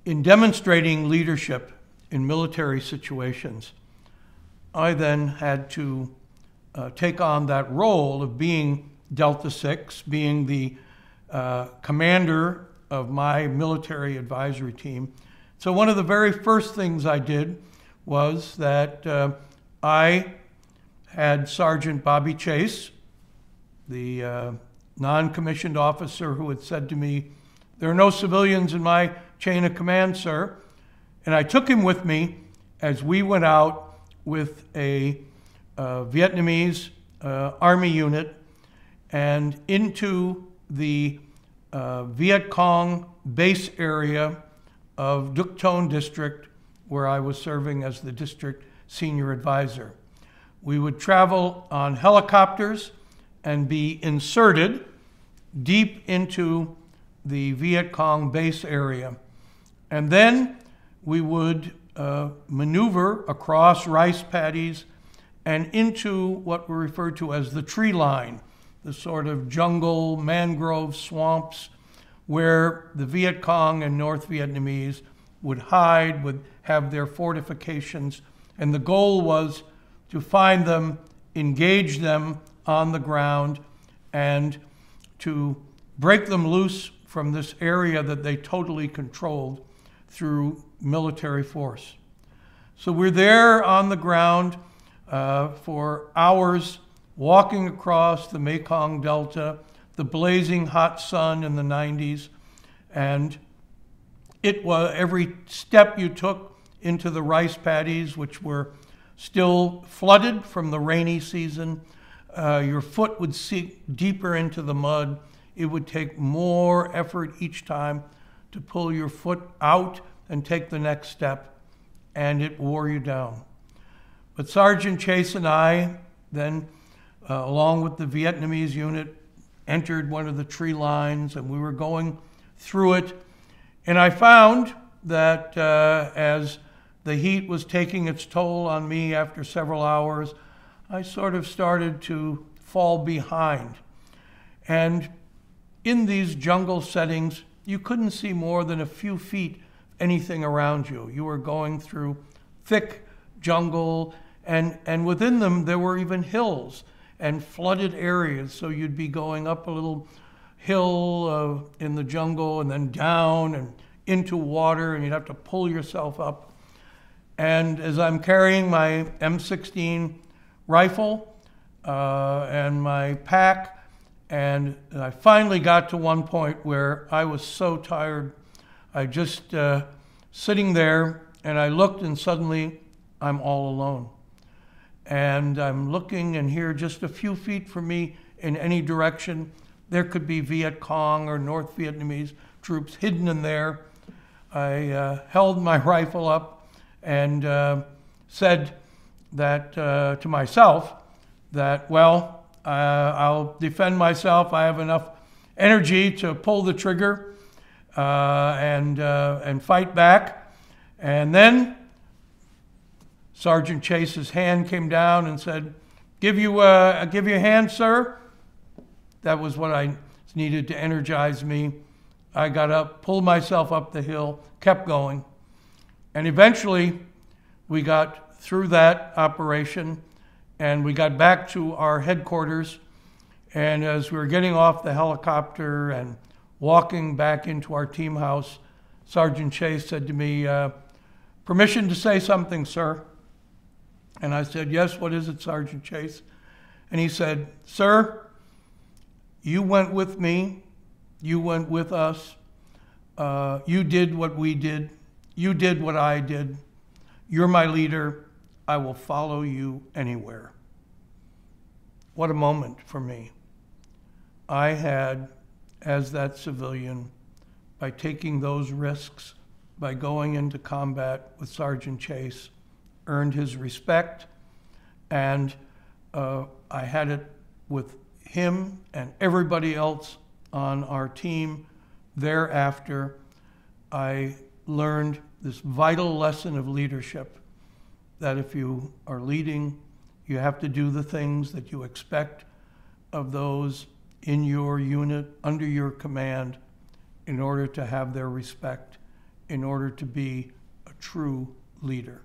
in demonstrating leadership in military situations, I then had to take on that role of being Delta 6, being the commander of my military advisory team. So one of the very first things I did was that I had Sergeant Bobby Chase, the non-commissioned officer who had said to me, "There are no civilians in my chain of command, sir." And I took him with me as we went out with a Vietnamese Army unit and into the Viet Cong base area of Duc Ton District, where I was serving as the district senior advisor. We would travel on helicopters and be inserted deep into the Viet Cong base area. And then we would maneuver across rice paddies and into what were referred to as the tree line, the sort of jungle, mangrove swamps where the Viet Cong and North Vietnamese would hide, would have their fortifications. And the goal was to find them, engage them on the ground, and to break them loose from this area that they totally controlled through military force. So we're there on the ground for hours, walking across the Mekong Delta, the blazing hot sun in the 90s, and it was every step you took into the rice paddies, which were still flooded from the rainy season. Your foot would sink deeper into the mud. It would take more effort each time to pull your foot out and take the next step, and it wore you down. But Sergeant Chase and I then, along with the Vietnamese unit, entered one of the tree lines, and we were going through it. And I found that as the heat was taking its toll on me after several hours, I sort of started to fall behind. And in these jungle settings, you couldn't see more than a few feet anything around you. You were going through thick jungle, and within them there were even hills and flooded areas. So you'd be going up a little hill in the jungle and then down and into water, and you'd have to pull yourself up. And as I'm carrying my M16 rifle and my pack, and I finally got to one point where I was so tired, I just sitting there, and I looked, and suddenly I'm all alone. And I'm looking, and here just a few feet from me in any direction, there could be Viet Cong or North Vietnamese troops hidden in there. I held my rifle up and said that to myself that, well, I'll defend myself. I have enough energy to pull the trigger and fight back. And then Sergeant Chase's hand came down and said, give you a hand, sir." That was what I needed to energize me. I got up, pulled myself up the hill, kept going. And eventually we got through that operation and we got back to our headquarters. And as we were getting off the helicopter and walking back into our team house, Sergeant Chase said to me, "Permission to say something, sir?" And I said, "Yes, what is it, Sergeant Chase?" And he said, "Sir, you went with me. You went with us. You did what we did. You did what I did. You're my leader. I will follow you anywhere." What a moment for me. I had, as that civilian, by taking those risks, by going into combat with Sergeant Chase, earned his respect, and I had it with him and everybody else on our team. Thereafter, I learned this vital lesson of leadership, that if you are leading, you have to do the things that you expect of those in your unit, under your command, in order to have their respect in order to be a true leader.